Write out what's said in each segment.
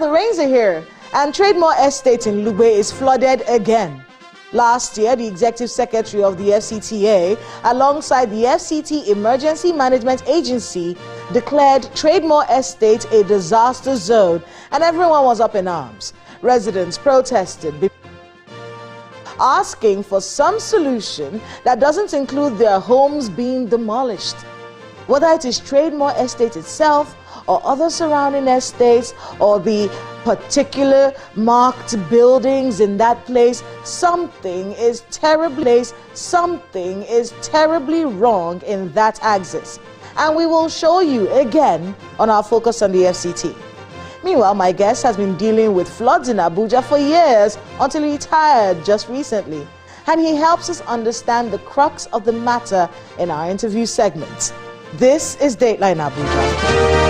the rains are here, and Trademore Estate in Lugbe is flooded again. Last year, the Executive Secretary of the FCTA, alongside the FCT Emergency Management Agency, declared Trademore Estate a disaster zone, and everyone was up in arms. Residents protested, asking for some solution that doesn't include their homes being demolished. Whether it is Trademore Estate itself, or other surrounding estates, or the particular marked buildings in that place, something is terribly wrong in that axis. And we will show you again on our focus on the FCT. Meanwhile, my guest has been dealing with floods in Abuja for years until he retired just recently. And he helps us understand the crux of the matter in our interview segments. This is Dateline Abuja.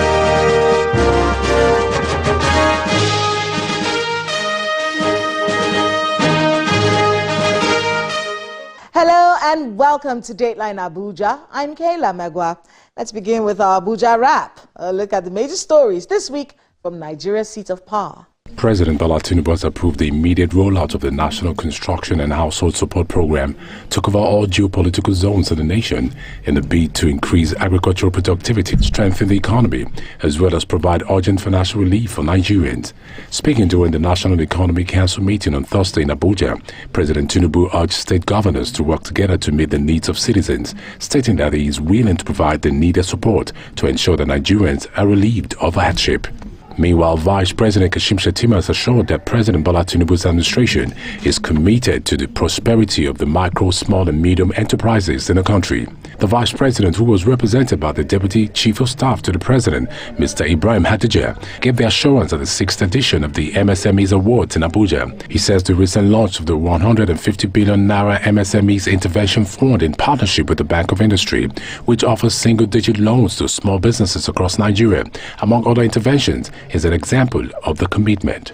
Hello and welcome to Dateline Abuja. I'm Kayla Megwa. Let's begin with our Abuja wrap. A look at the major stories this week from Nigeria's seat of power. President Bola Tinubu has approved the immediate rollout of the National Construction and Household Support Program to cover all geopolitical zones of the nation in a bid to increase agricultural productivity, strengthen the economy, as well as provide urgent financial relief for Nigerians. Speaking during the National Economic Council meeting on Thursday in Abuja, President Tinubu urged state governors to work together to meet the needs of citizens, stating that he is willing to provide the needed support to ensure that Nigerians are relieved of hardship. Meanwhile, Vice President Kashim Shettima has assured that President Bola Tinubu's administration is committed to the prosperity of the micro, small and medium enterprises in the country. The Vice President, who was represented by the Deputy Chief of Staff to the President, Mr. Ibrahim Hadija, gave the assurance at the 6th edition of the MSMEs Awards in Abuja. He says the recent launch of the 150 billion Naira MSMEs Intervention Fund in partnership with the Bank of Industry, which offers single-digit loans to small businesses across Nigeria, among other interventions, is an example of the commitment.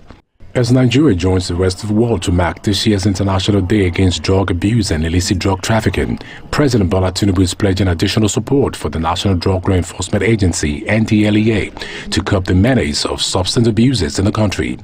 As Nigeria joins the rest of the world to mark this year's International Day Against Drug Abuse and Illicit Drug Trafficking, President Bola Tinubu is pledging additional support for the National Drug Law Enforcement Agency, NDLEA, to curb the menace of substance abuses in the country.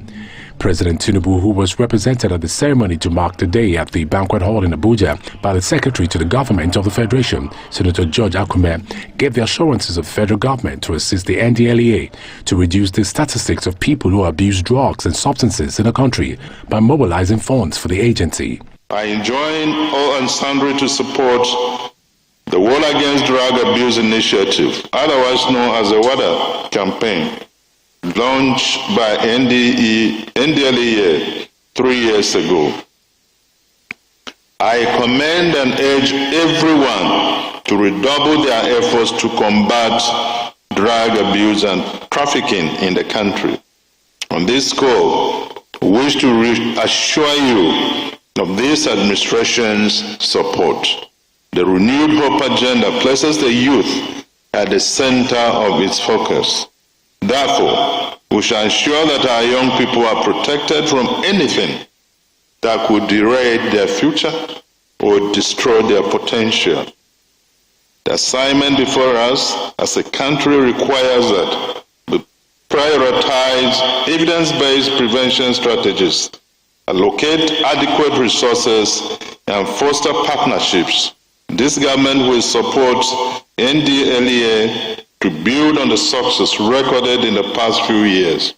President Tinubu, who was represented at the ceremony to mark the day at the banquet hall in Abuja by the Secretary to the Government of the Federation, Senator George Akume, gave the assurances of the federal government to assist the NDLEA to reduce the statistics of people who abuse drugs and substances in the country by mobilizing funds for the agency. I enjoin all and sundry to support the War Against Drug Abuse Initiative, otherwise known as the WADA campaign, launched by NDLEA 3 years ago. I commend and urge everyone to redouble their efforts to combat drug abuse and trafficking in the country. On this score, we wish to reassure you of this administration's support. The renewed hope agenda places the youth at the center of its focus. Therefore, we shall ensure that our young people are protected from anything that could derail their future or destroy their potential. The assignment before us as a country requires that we prioritize evidence-based prevention strategies, allocate adequate resources, and foster partnerships. This government will support NDLEA to build on the success recorded in the past few years.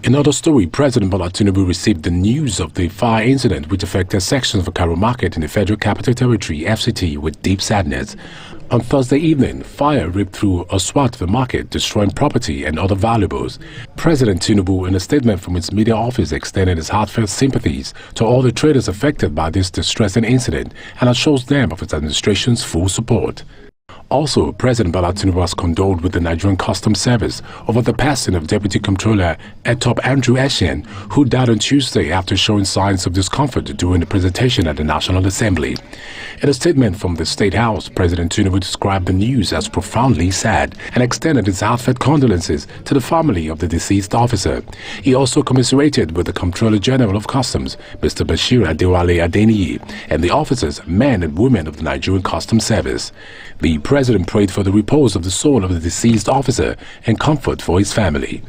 In another story, President Bola Tinubu received the news of the fire incident which affected sections of Karo Market in the Federal Capital Territory, FCT, with deep sadness. On Thursday evening, fire ripped through a swath of the market, destroying property and other valuables. President Tinubu, in a statement from his media office, extended his heartfelt sympathies to all the traders affected by this distressing incident and assures them of his administration's full support. Also, President Bola Tinubu has condoled with the Nigerian Customs Service over the passing of Deputy Comptroller Etop Andrew Eshian, who died on Tuesday after showing signs of discomfort during the presentation at the National Assembly. In a statement from the State House, President Tinubu described the news as profoundly sad and extended his heartfelt condolences to the family of the deceased officer. He also commiserated with the Comptroller General of Customs, Mr. Bashir Adewale Adeniyi, and the officers, men and women of the Nigerian Customs Service. The President prayed for the repose of the soul of the deceased officer and comfort for his family.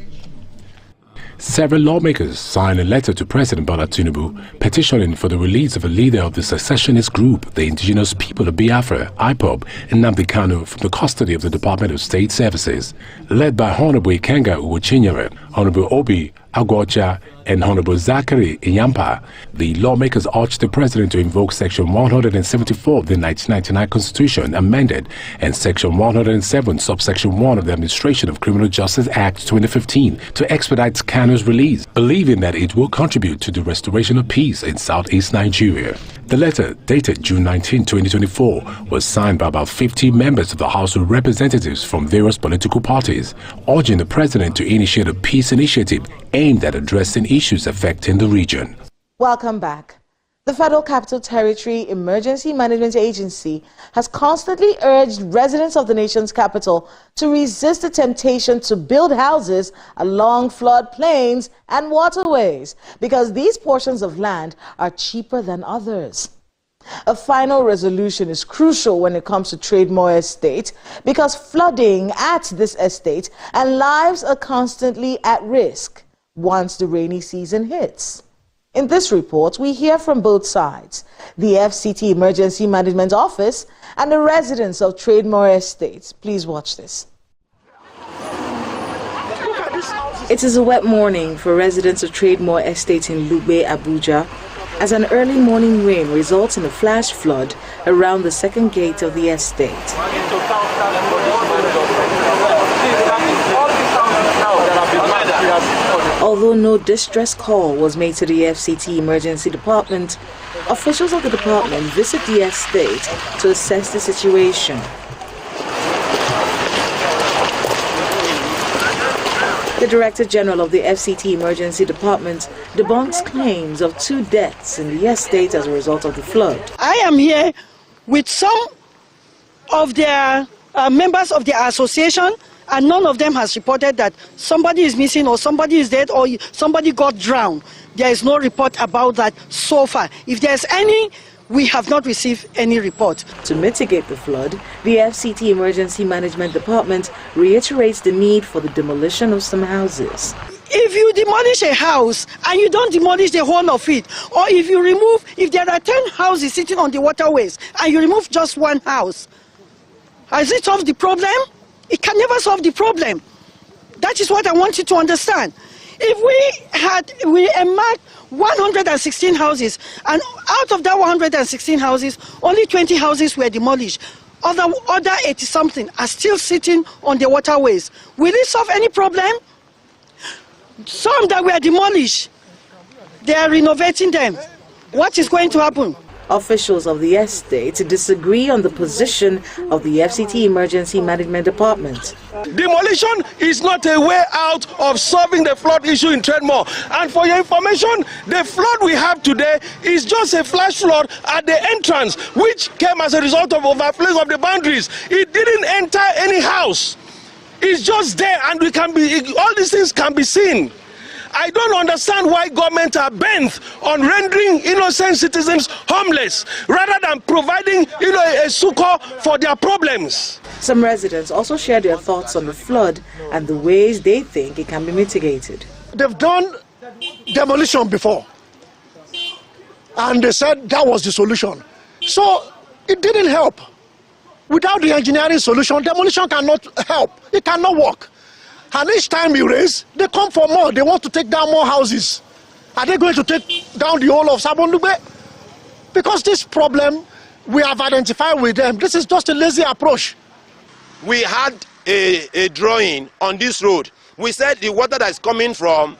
several lawmakers signed a letter to President Bola Tinubu petitioning for the release of a leader of the secessionist group, the Indigenous People of Biafra, IPOB, Nnamdi Kanu, from the custody of the Department of State Services. Led by Honorable Ikenga Uwochinyere, Honorable Obi Agwocha, and Honorable Zachary Inyampa, the lawmakers urged the president to invoke Section 174 of the 1999 Constitution, amended, and Section 107, subsection 1 of the Administration of Criminal Justice Act 2015 to expedite Kanu's release, believing that it will contribute to the restoration of peace in southeast Nigeria. The letter, dated June 19, 2024, was signed by about 50 members of the House of Representatives from various political parties, urging the president to initiate a peace initiative aimed at addressing issues affecting the region. Welcome back. The Federal Capital Territory Emergency Management Agency has constantly urged residents of the nation's capital to resist the temptation to build houses along floodplains and waterways because these portions of land are cheaper than others. A final resolution is crucial when it comes to Trademore Estate because flooding at this estate and lives are constantly at risk once the rainy season hits. In this report, we hear from both sides, the FCT Emergency Management Office and the residents of Trademore Estate. Please watch this. It is a wet morning for residents of Trademore Estate in Lugbe, Abuja, as an early morning rain results in a flash flood around the second gate of the estate. Although no distress call was made to the FCT Emergency Department, officials of the department visit the estate to assess the situation. The Director General of the FCT Emergency Department debunks claims of 2 deaths in the estate as a result of the flood. I am here with some of their members of their association, and none of them has reported that somebody is missing or somebody is dead or somebody got drowned. There is no report about that so far. If there's any, we have not received any report. To mitigate the flood, the FCT Emergency Management Department reiterates the need for the demolition of some houses. If you demolish a house and you don't demolish the whole of it, or if there are 10 houses sitting on the waterways and you remove just 1 house, has it solved the problem? It can never solve the problem. That is what I want you to understand. If we earmarked 116 houses, and out of that 116 houses, only 20 houses were demolished. Other 80-something are still sitting on the waterways. Will it solve any problem? Some that were demolished, they are renovating them. What is going to happen? Officials of the estate disagree on the position of the FCT Emergency Management Department. Demolition is not a way out of solving the flood issue in Trademore. And for your information, the flood we have today is just a flash flood at the entrance, which came as a result of overflowing of the boundaries. It didn't enter any house. It's just there, and all these things can be seen. I don't understand why government are bent on rendering innocent citizens homeless rather than providing a succor for their problems. Some residents also share their thoughts on the flood and the ways they think it can be mitigated. They've done demolition before, and they said that was the solution. So it didn't help. Without the engineering solution, demolition cannot help. It cannot work. And each time you raise, they come for more. They want to take down more houses. Are they going to take down the whole of Sabondugbe? Because this problem we have identified with them, this is just a lazy approach. We had a drawing on this road. We said the water that is coming from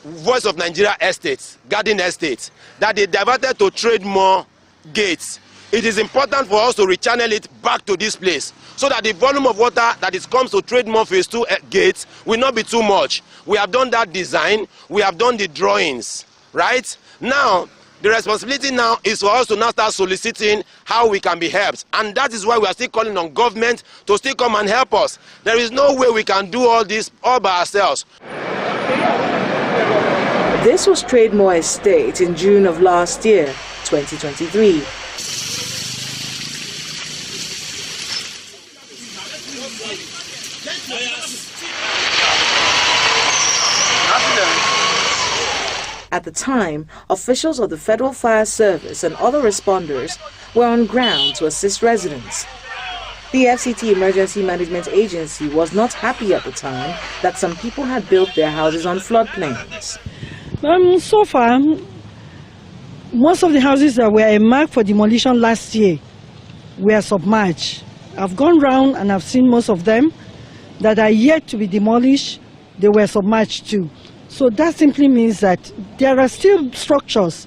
Voice of Nigeria Estates, Garden Estates, that they diverted to Trademore gates. It is important for us to rechannel it back to this place so that the volume of water that comes to Trademore Phase 2 gates will not be too much. We have done that design, we have done the drawings, right? Now, the responsibility now is for us to now start soliciting how we can be helped. And that is why we are still calling on government to still come and help us. There is no way we can do all this all by ourselves. This was Trademore Estate in June of last year, 2023. At the time, officials of the Federal Fire Service and other responders were on ground to assist residents. The FCT Emergency Management Agency was not happy at the time that some people had built their houses on floodplains. So far, most of the houses that were marked for demolition last year were submerged. I've gone round and I've seen most of them that are yet to be demolished. They were submerged too. So that simply means that there are still structures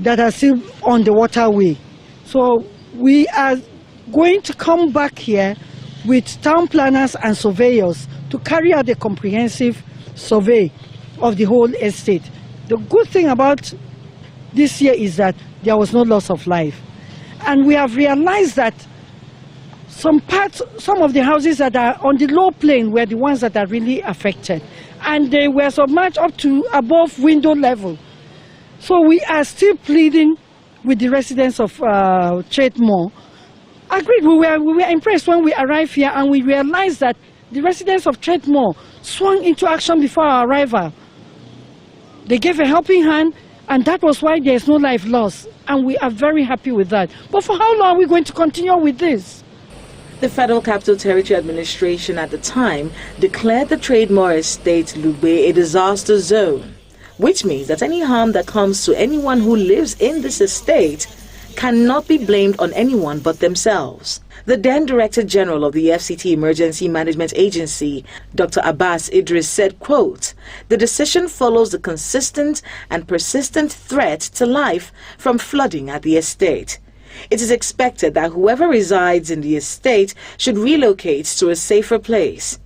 that are still on the waterway. So we are going to come back here with town planners and surveyors to carry out a comprehensive survey of the whole estate. The good thing about this year is that there was no loss of life. And we have realized that some of the houses that are on the low plane were the ones that are really affected. And they were submerged up to above window level. So we are still pleading with the residents of Trademore. Agreed, we were impressed when we arrived here and we realized that the residents of Trademore swung into action before our arrival. They gave a helping hand, and that was why there is no life loss. And we are very happy with that. But for how long are we going to continue with this? The Federal Capital Territory Administration at the time declared the Trademore estate Lugbe a disaster zone, which means that any harm that comes to anyone who lives in this estate cannot be blamed on anyone but themselves. The then Director General of the FCT Emergency Management Agency, Dr. Abbas Idris, said, quote, "The decision follows the consistent and persistent threat to life from flooding at the estate. It is expected that whoever resides in the estate should relocate to a safer place."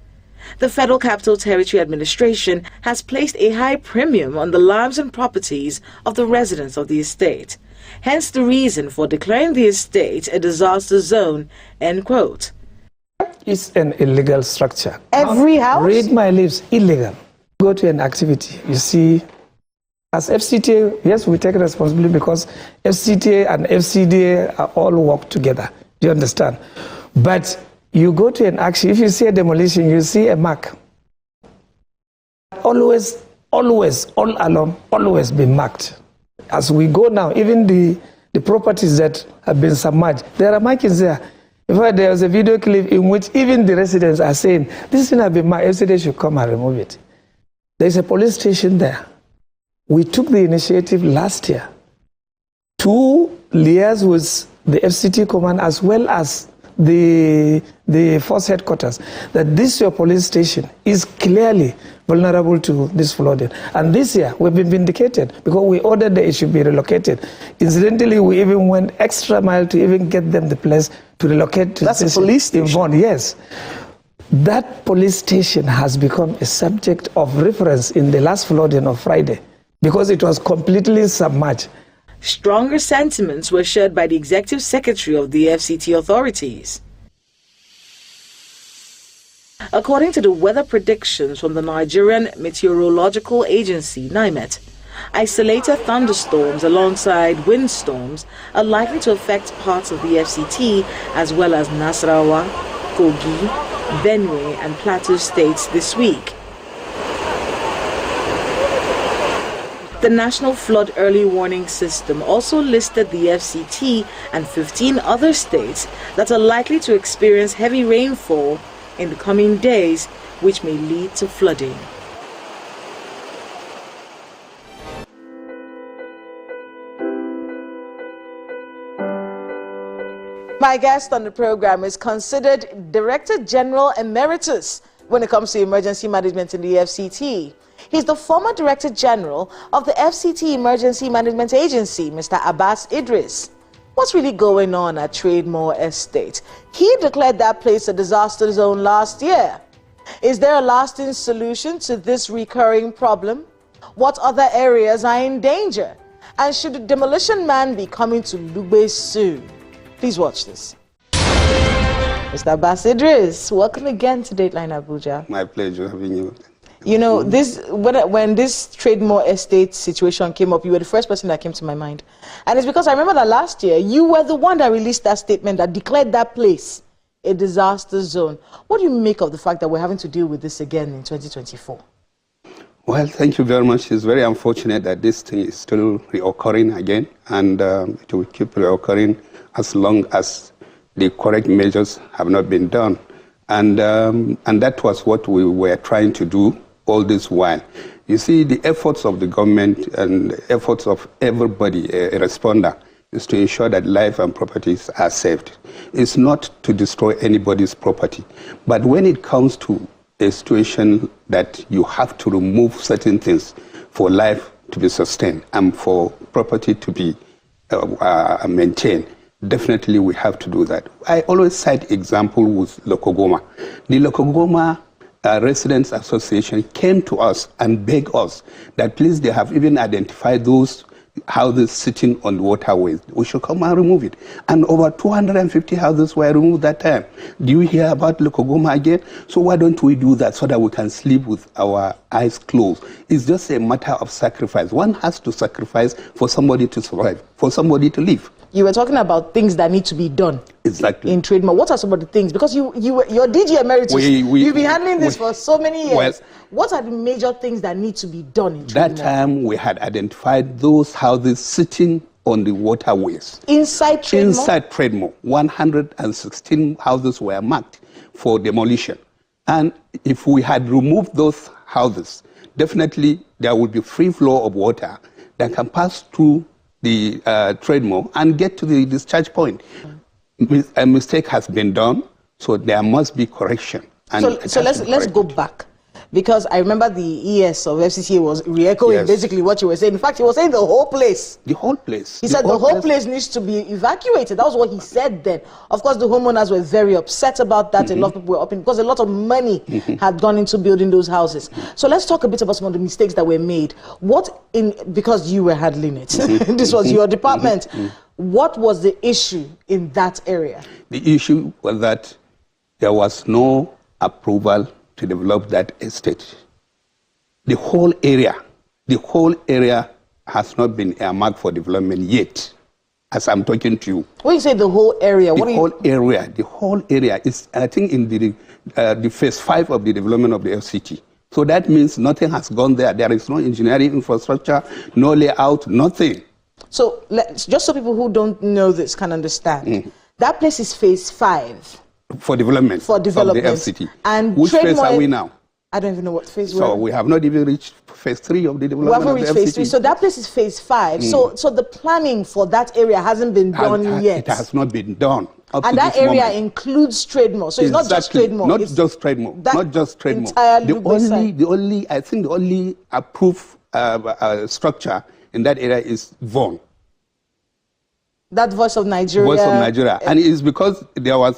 The Federal Capital Territory Administration has placed a high premium on the lives and properties of the residents of the estate. Hence the reason for declaring the estate a disaster zone, end quote. It's an illegal structure. Every house? Read my lips, illegal. Go to an activity, you see, as FCTA, yes, we take responsibility because FCTA and FCDA are all work together. Do you understand? But you go to an action, if you see a demolition, you see a mark. Always, all along, always be marked. As we go now, even the properties that have been submerged, there are markings there. In fact, there was a video clip in which even the residents are saying, this thing has been marked, FCTA should come and remove it. There's a police station there. We took the initiative last year to liaise with the FCT command as well as the force headquarters that this your police station is clearly vulnerable to this flooding. And this year we've been vindicated because we ordered that it should be relocated. Incidentally, we even went extra mile to even get them the place to relocate to. That's a police station? Yes. That police station has become a subject of reference in the last flooding of Friday, because it was completely submerged. Stronger sentiments were shared by the Executive Secretary of the FCT authorities. According to the weather predictions from the Nigerian Meteorological Agency, NIMET, isolated thunderstorms alongside windstorms are likely to affect parts of the FCT as well as Nasarawa, Kogi, Benue and Plateau states this week. The National Flood Early Warning System also listed the FCT and 15 other states that are likely to experience heavy rainfall in the coming days, which may lead to flooding. My guest on the program is considered Director General Emeritus when it comes to emergency management in the FCT. He's the former Director General of the FCT Emergency Management Agency, Mr. Abbas Idris. What's really going on at Trademore Estate? He declared that place a disaster zone last year. Is there a lasting solution to this recurring problem? What other areas are in danger? And should the demolition man be coming to Lugbe soon? Please watch this. Mr. Abbas Idris, welcome again to Dateline Abuja. My pleasure having you. You know, when this Trademore estate situation came up, you were the first person that came to my mind. And it's because I remember that last year, you were the one that released that statement that declared that place a disaster zone. What do you make of the fact that we're having to deal with this again in 2024? Well, thank you very much. It's very unfortunate that this thing is still reoccurring again, and it will keep reoccurring as long as the correct measures have not been done. And that was what we were trying to do all this while. You see, the efforts of the government and the efforts of everybody, a responder, is to ensure that life and properties are saved. It's not to destroy anybody's property. But when it comes to a situation that you have to remove certain things for life to be sustained and for property to be maintained, definitely we have to do that. I always cite example with Lokogoma. The Lokogoma Residents Association came to us and begged us that please, they have even identified those houses sitting on the waterways. We should come and remove it. And over 250 houses were removed that time. Do you hear about Lokogoma again? So why don't we do that so that we can sleep with our eyes closed? It's just a matter of sacrifice. One has to sacrifice for somebody to survive, for somebody to live. You were talking about things that need to be done. Exactly. In Trademore. What are some of the things? Because you're DG Emeritus. You've been handling this for so many years. Well, what are the major things that need to be done in Trademore? That time we had identified those houses sitting on the waterways. Inside Trademore? Inside Trademore. 116 houses were marked for demolition. And if we had removed those houses, definitely there would be free flow of water that can pass through the Trademore and get to the discharge point. A mistake has been done, so there must be correction. And so let's go back, because I remember the ES of FCCA was re-echoing basically what you were saying. In fact, he was saying the whole place. The whole place. He said the whole place needs to be evacuated. That was what he said then. Of course, the homeowners were very upset about that. A lot of people were up in, because a lot of money had gone into building those houses. So let's talk a bit about some of the mistakes that were made. Because you were handling it, this was your department. What was the issue in that area? The issue was that there was no approval to develop that estate. The whole area has not been earmarked for development yet, as I'm talking to you. When you say the whole area, the whole area is, I think, in the phase 5 of the development of the FCT. So that means nothing has gone there. There is no engineering infrastructure, no layout, nothing. So just so people who don't know this can understand, that place is phase 5. For development. For development. Of the FCT. And which phase are we now? I don't even know what phase we're in. So we have not even reached phase 3 of the development. We haven't reached phase 3. So that place is phase 5. So the planning for that area hasn't been done yet. It has not been done. And that area includes Trademore. So it's not just Trademore. Not just Trademore. Not just Trademore. I think the only approved structure in that area is Vaughan. That Voice of Nigeria. Voice of Nigeria, and it's because they were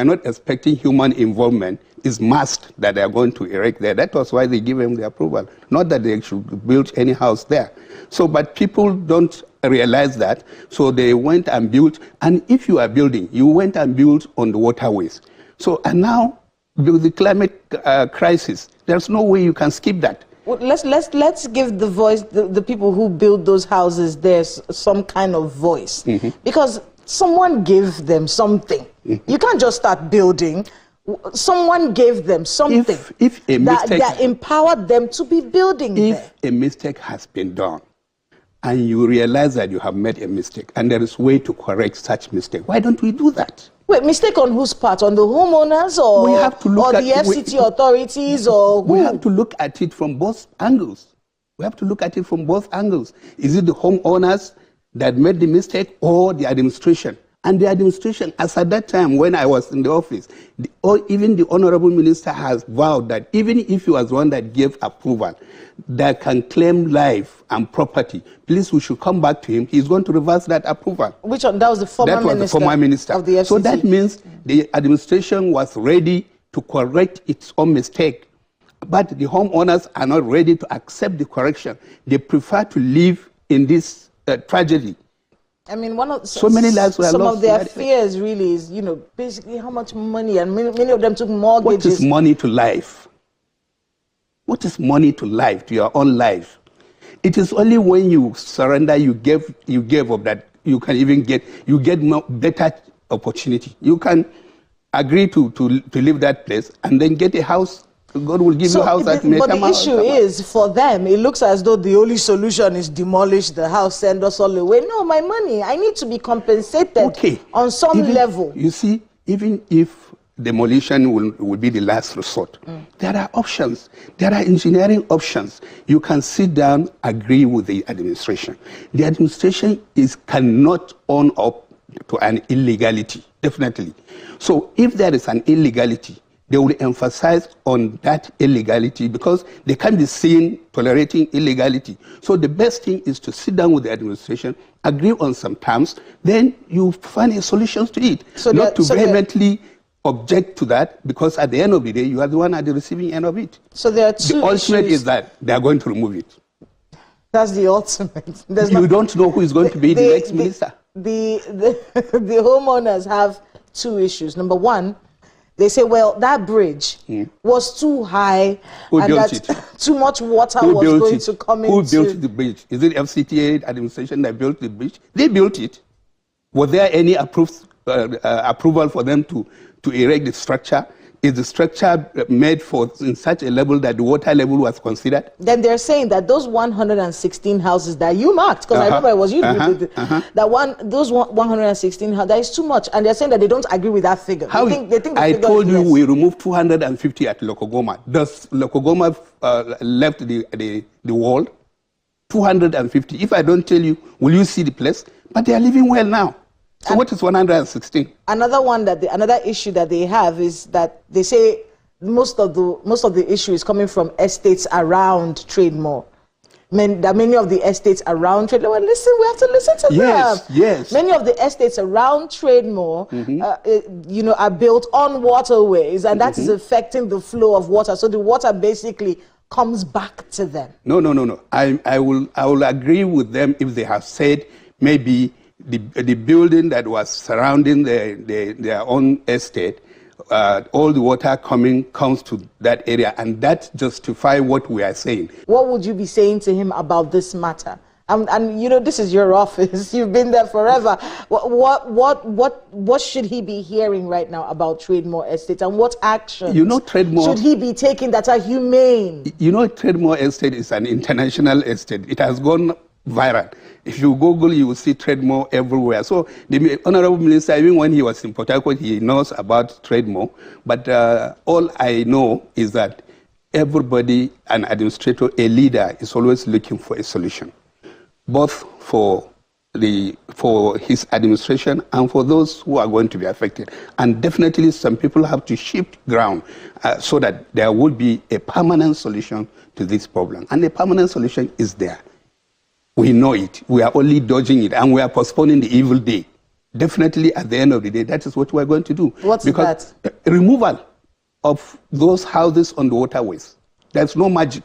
not expecting human involvement. It's must that they are going to erect there. That was why they give them the approval. Not that they should build any house there. So, but people don't realize that. So they went and built. And if you are building, you went and built on the waterways. So, and now with the climate crisis, there's no way you can skip that. Well, let's give the voice, the people who build those houses there, some kind of voice, because someone gave them something. You can't just start building. Someone gave them something that empowered them to be building. If a mistake has been done, and you realize that you have made a mistake, and there is a way to correct such mistake, why don't we do that? Wait, mistake on whose part? On the homeowners or the FCT authorities or who? We have to look at it from both angles. Is it the homeowners that made the mistake or the administration? And the administration, as at that time when I was in the office, even the Honorable Minister has vowed that even if he was one that gave approval, that can claim life and property, please, we should come back to him. He's going to reverse that approval. Which one? That was the former minister of the FCT. So that means the administration was ready to correct its own mistake. But the homeowners are not ready to accept the correction. They prefer to live in this tragedy. I mean, so many lives were lost. Some of their fears really is, basically how much money, and many of them took mortgages. What is money to life? What is money to life, to your own life? It is only when you surrender, you give up, that you can even get better opportunity. You can agree to leave that place and then get a house God will give you a house at But the issue is, for them, it looks as though the only solution is demolish the house, send us all away. No, my money, I need to be compensated on some level. You see, even if demolition will be the last resort, there are options. There are engineering options. You can sit down, agree with the administration. The administration cannot own up to an illegality, definitely. So if there is an illegality, they will emphasize on that illegality because they can't be seen tolerating illegality. So the best thing is to sit down with the administration, agree on some terms, then you find a solution to it. So not to vehemently object to that, because at the end of the day, you are the one at the receiving end of it. So there are two. The ultimate is that they are going to remove it. That's the ultimate. You don't know who is going to be the next minister. The homeowners have two issues. Number one, they say, well, that bridge was too high and that too much water was going to come into. Who built the bridge? Is it FCTA administration that built the bridge? They built it. Was there any approval for them to erect the structure? Is the structure made in such a level that the water level was considered? Then they're saying that those 116 houses that you marked, because I remember it was you who did it, those 116 houses, that is too much. And they're saying that they don't agree with that figure. They think I told you we removed 250 at Lokogoma. Does Lokogoma left the world? 250. If I don't tell you, will you see the place? But they are living well now. So what is 116? Another issue that they have is that they say most of the issue is coming from estates around Trademore. Many of the estates around Trademore. Well, listen, we have to listen to them. Yes. Many of the estates around Trademore, are built on waterways, and that is affecting the flow of water. So the water basically comes back to them. No. I will agree with them if they have said maybe the building that was surrounding their own estate, all the water comes to that area, and that justifies what we are saying. What would you be saying to him about this matter? And this is your office. You've been there forever. What should he be hearing right now about Trademore Estate, and what action should he be taking that are humane? Trademore Estate is an international estate. It has gone viral. If you Google, you will see Trademore everywhere. So the Honorable Minister, even when he was in Port Harcourt, he knows about Trademore. But all I know is that everybody, an administrator, a leader, is always looking for a solution, both for his administration and for those who are going to be affected. And definitely some people have to shift ground so that there will be a permanent solution to this problem. And the permanent solution is there. We know it. We are only dodging it, and we are postponing the evil day. Definitely, at the end of the day, that is what we are going to do. What's that? Removal of those houses on the waterways. There's no magic.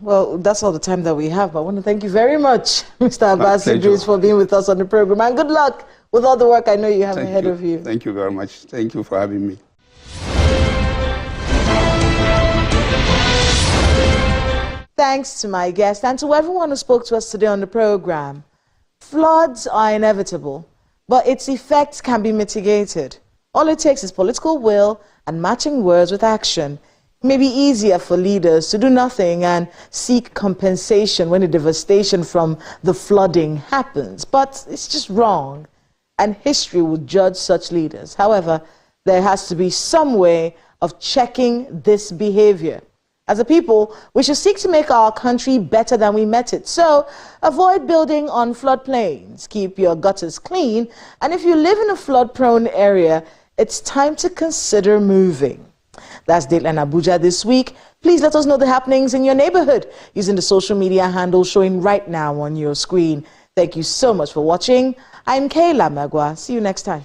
Well, that's all the time that we have. But I want to thank you very much, Mr. Abbas Idris, for being with us on the program. And good luck with all the work I know you have ahead of you. Thank you very much. Thank you for having me. Thanks to my guest and to everyone who spoke to us today on the program. Floods are inevitable, but its effects can be mitigated. All it takes is political will and matching words with action. It may be easier for leaders to do nothing and seek compensation when the devastation from the flooding happens, but it's just wrong, and history will judge such leaders. However, there has to be some way of checking this behavior. As a people, we should seek to make our country better than we met it. So, avoid building on floodplains, keep your gutters clean, and if you live in a flood-prone area, it's time to consider moving. That's Dateline Abuja this week. Please let us know the happenings in your neighborhood using the social media handles showing right now on your screen. Thank you so much for watching. I'm Kayla Magwa. See you next time.